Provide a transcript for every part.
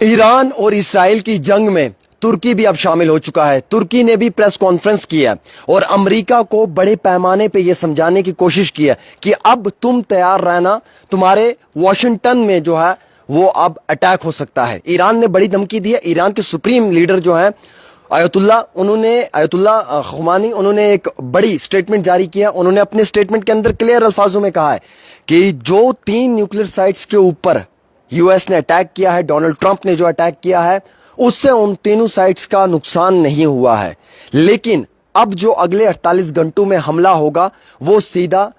Iran और Israel की जंग में तुर्की भी अब शामिल हो चुका है। तुर्की ने भी प्रेस कॉन्फ्रेंस की है और अमेरिका को बड़े पैमाने पे ये समझाने की कोशिश की है कि अब तुम तैयार रहना, तुम्हारे वॉशिंगटन में जो है वो अब अटैक हो सकता है। ईरान ने बड़ी धमकी दी है। ईरान के सुप्रीम लीडर जो है आयतुल्ला खुमानी, उन्होंने एक बड़ी स्टेटमेंट जारी किया। उन्होंने अपने स्टेटमेंट के अंदर क्लियर अल्फाजों में कहा है कि जो 3 न्यूक्लियर साइट्स के ऊपर यूएस ने अटैक किया है, डोनाल्ड ट्रंप ने जो अटैक किया है, उससे उन तीनों साइट्स का नुकसान नहीं हुआ है। लेकिन अब जो अगले 48 घंटों में हमला होगा वो सीधा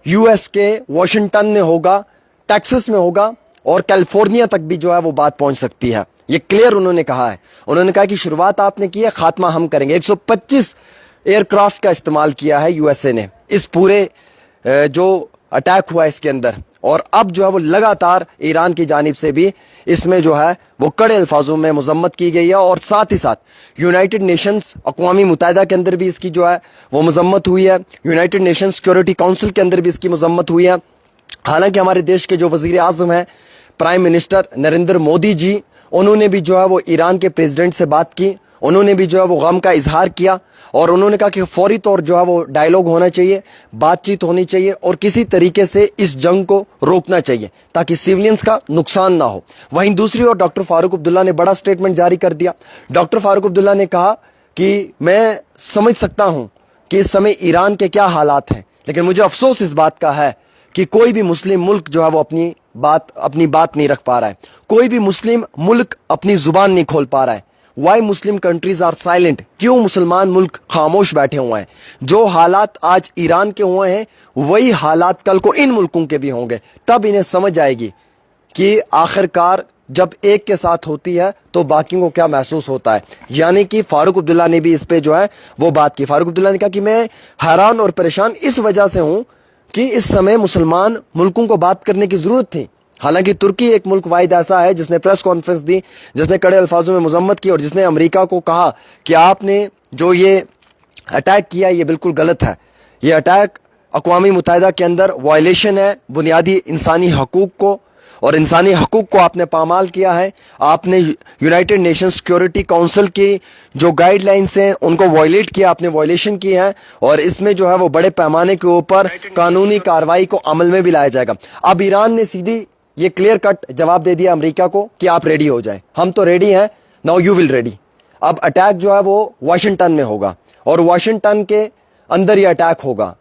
यूएस के वॉशिंगटन में होगा, टेक्सास में होगा और कैलिफोर्निया तक भी जो है वो बात पहुंच सकती है। ये क्लियर उन्होंने कहा है। उन्होंने कहा कि शुरुआत आपने की है, खात्मा हम करेंगे। 125 एयरक्राफ्ट का इस्तेमाल किया है यूएसए ने इस पूरे जो अटैक हुआ इसके अंदर, और अब जो है वो लगातार ईरान की जानिब से भी इसमें जो है वो कड़े अल्फाजों में मजम्मत की गई है। और साथ ही साथ यूनाइटेड नेशंस, अक़वामी मुत्तहिदा के अंदर भी इसकी जो है वो मजम्मत हुई है। यूनाइटेड नेशंस सिक्योरिटी काउंसिल के अंदर भी इसकी मजम्मत हुई है। हालांकि हमारे देश के जो वजीर आज़म है, प्राइम मिनिस्टर नरेंद्र मोदी जी, उन्होंने भी जो है वो ईरान के प्रेसिडेंट से बात की। उन्होंने भी जो है वो गम का इजहार किया और उन्होंने कहा कि फौरी तौर जो है वो डायलॉग होना चाहिए, बातचीत होनी चाहिए और किसी तरीके से इस जंग को रोकना चाहिए ताकि सिविलियंस का नुकसान ना हो। वहीं दूसरी ओर डॉक्टर फारूक अब्दुल्ला ने बड़ा स्टेटमेंट जारी कर दिया। डॉक्टर फारूक अब्दुल्ला ने कहा कि मैं समझ सकता हूं कि इस समय ईरान के क्या हालात हैं, लेकिन मुझे अफसोस इस बात का है कि कोई भी मुस्लिम मुल्क जो है वो अपनी बात नहीं रख पा रहा है। कोई भी मुस्लिम मुल्क अपनी जुबान नहीं खोल पा रहा है। Why Muslim countries are silent? क्यों मुसलमान मुल्क खामोश बैठे हुए हैं? जो हालात आज ईरान के हुए हैं वही हालात कल को इन मुल्कों के भी होंगे। तब इन्हें समझ आएगी कि आखिरकार जब एक के साथ होती है तो बाकियों को क्या महसूस होता है। यानी कि फारूक अब्दुल्ला ने भी इस पे जो है वो बात की। फारूक अब्दुल्ला ने कहा कि मैं हैरान और परेशान इस वजह से हूं कि इस समय मुसलमान मुल्कों को बात करने की जरूरत थी। हालांकि तुर्की एक मुल्क वाहिद ऐसा है जिसने प्रेस कॉन्फ्रेंस दी, जिसने कड़े अल्फाजों में मजम्मत की और जिसने अमेरिका को कहा कि आपने जो ये अटैक किया ये बिल्कुल गलत है। ये अटैक अक़वामी मुत्तहिदा के अंदर वायलेशन है बुनियादी इंसानी हकूक़ को, और इंसानी हकूक़ को आपने पामाल किया है। आपने यूनाइटेड नेशन सिक्योरिटी काउंसिल की जो गाइडलाइंस हैं उनको वायलेट किया, आपने वायलेशन की है और इसमें जो है वो बड़े पैमाने के ऊपर कानूनी कार्रवाई को अमल में भी लाया जाएगा। अब ईरान ने सीधी ये क्लियर कट जवाब दे दिया अमेरिका को कि आप रेडी हो जाएं, हम तो रेडी हैं, नाउ यू विल रेडी। अब अटैक जो है वो वाशिंगटन में होगा और वाशिंगटन के अंदर ये अटैक होगा,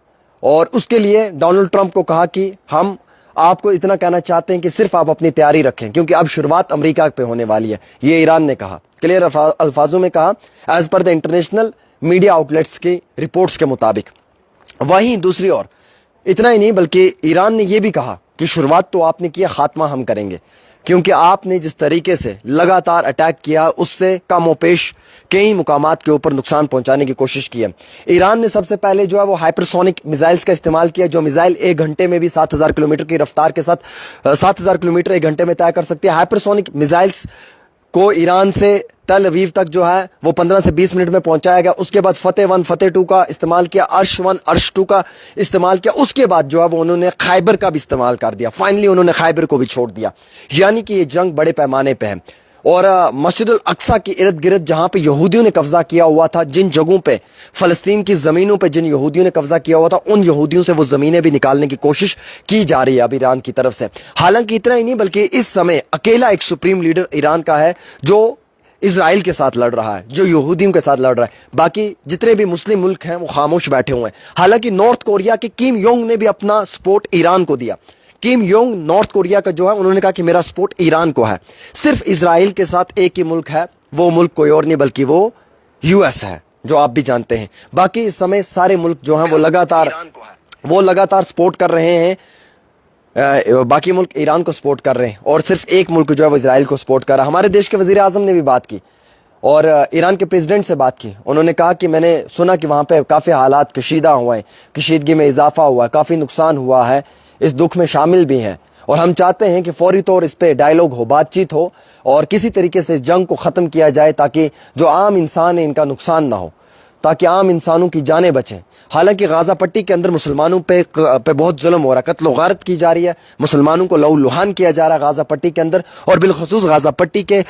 और उसके लिए डोनाल्ड ट्रंप को कहा कि हम आपको इतना कहना चाहते हैं कि सिर्फ आप अपनी तैयारी रखें क्योंकि अब शुरुआत अमेरिका पे होने वाली है। ये ईरान ने कहा, क्लियर अल्फाजों में कहा, as per the international media outlets की रिपोर्ट्स के मुताबिक। वहीं दूसरी ओर इतना ही नहीं बल्कि ईरान ने यह भी कहा कि शुरुआत तो आपने किया, खात्मा हम करेंगे, क्योंकि आपने जिस तरीके से लगातार अटैक किया उससे कमोपेश कई मुकामात के ऊपर नुकसान पहुंचाने की कोशिश की है। ईरान ने सबसे पहले जो है वो हाइपरसोनिक मिसाइल्स का इस्तेमाल किया, जो मिसाइल 1 घंटे में भी 7000 किलोमीटर की रफ्तार के साथ 7000 किलोमीटर 1 घंटे में तय कर सकती है। हाइपरसोनिक मिसाइल्स को ईरान से तल अवीव तक जो है वो 15 से 20 मिनट में पहुंचाया गया। उसके बाद फतेह 1 फतेह 2 का इस्तेमाल किया, अर्श 1 अर्श 2 का इस्तेमाल किया। उसके बाद जो है वो उन्होंने खैबर का भी इस्तेमाल कर दिया। फाइनली उन्होंने खैबर को भी छोड़ दिया। यानी कि ये जंग बड़े पैमाने पे है। और मस्जिद अल अक्सा के इर्द गिर्द जहां पे यहूदियों ने कब्जा किया हुआ था, जिन जगहों पे फलस्तीन की जमीनों पे जिन यहूदियों ने कब्जा किया हुआ था, उन यहूदियों से वो जमीनें भी निकालने की कोशिश की जा रही है अब ईरान की तरफ से। हालांकि इतना ही नहीं बल्कि इस समय अकेला एक सुप्रीम लीडर ईरान का है जो इजराइल के साथ लड़ रहा है, जो यहूदियों के साथ लड़ रहा है। बाकी जितने भी मुस्लिम मुल्क हैं वो खामोश बैठे हुए हैं। हालांकि नॉर्थ कोरिया के किम योंग ने भी अपना सपोर्ट ईरान को दिया। किम योंग नॉर्थ कोरिया का जो है उन्होंने कहा कि मेरा सपोर्ट ईरान को है। सिर्फ इजराइल के साथ एक ही मुल्क है, वो मुल्क कोई और नहीं बल्कि वो यूएस है, जो आप भी जानते हैं। बाकी इस समय सारे मुल्क जो हैं वो लगातार सपोर्ट कर रहे हैं, बाकी मुल्क ईरान को सपोर्ट कर रहे हैं और सिर्फ एक मुल्क जो है वो इजराइल को सपोर्ट कर रहा है। हमारे देश के वजीर आज़म ने भी बात की और ईरान के प्रेसिडेंट से बात की। उन्होंने कहा कि मैंने सुना कि वहाँ पे काफ़ी हालात कशीदा हुए हैं, कशीदगी में इजाफा हुआ है, काफ़ी नुकसान हुआ है, इस दुख में शामिल भी हैं और हम चाहते हैं कि फौरी तौर इस पे डायलॉग हो, बातचीत हो और किसी तरीके से इस जंग को ख़त्म किया जाए ताकि जो आम इंसान है इनका नुकसान ना हो। تاکہ عام انسانوں کی جانیں بچیں. حالانکہ غازہ پٹی کے اندر مسلمانوں پہ بہت ظلم ہو رہا ہے, قتل و غارت کی جا رہی ہے, مسلمانوں کو لہو لہان کیا جا رہا ہے غازہ پٹی کے اندر. اور بالخصوص غازہ پٹی کے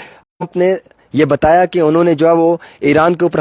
نے یہ بتایا کہ انہوں نے جو ہے وہ ایران کے اوپر